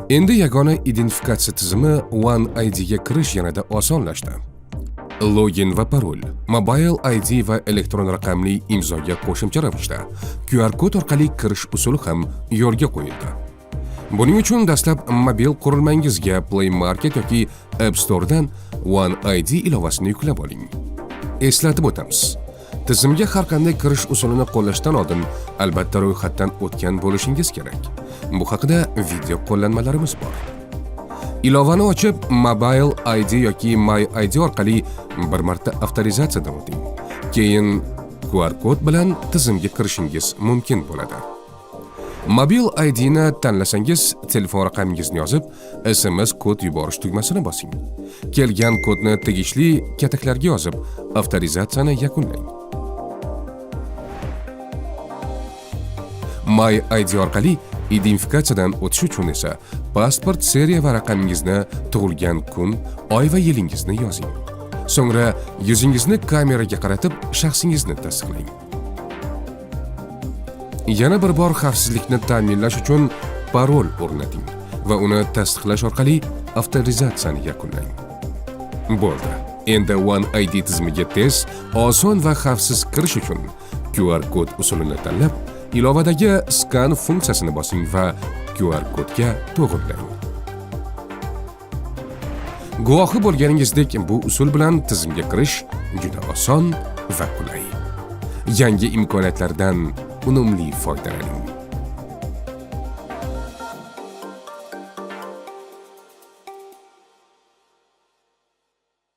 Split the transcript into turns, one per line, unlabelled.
Endi yagona identifikatsiya tizimi One ID ga kirish yanada osonlashdi. Login va parol, Mobile ID va elektron raqamli imzoga qo'shimcha ravishda QR kod orqali kirish usuli ham yo'lga qo'yildi. Buning uchun dastlab mobil qurilmangizga Play Market yoki App Store dan One ID ilovasini yuklab oling. Eslatib o'tamiz. Tizimga har qanday kirish usulini qo'llashdan oldin albatta ro'yxatdan o'tgan bo'lishingiz kerak. Bu haqida video qo'llanmalarimiz bor. Ilovani ochib, Mobile ID yoki My ID orqali bir marta avtorizatsiyadan o'ting. Keyin QR kod bilan tizimga kirishingiz mumkin bo'ladi. Mobil ID ni tanlasangiz, telefon raqamingizni yozib, SMS kod yuborish tugmasini bosing. Kelgan kodni tegishli kataklarga yozib, avtorizatsiyani yakunlang. My ID orqali identifikatsiyadan o'tish uchun esa pasport seriya va raqamingizni, tug'ilgan kun, oy va yilingizni yozing. So'ngra yuzingizni kameraga qaratib, shaxsingizni tasdiqlang. Yana bir bor xavfsizlikni ta'minlash uchun parol o'rnating va uni tasdiqlash orqali avtorizatsiyani yakunlang. Bo'ldi. Endi One ID tizimiga tez, oson va xavfsiz kirish uchun QR kod usulini tanlab, ilovadagi skan funksiyasini bosing va QR kodga to'g'rilang. Guvohi bo'lganingizdek, bu usul bilan tizimga kirish juda oson va qulay. Yangi imkoniyatlardan unumli foydalaning.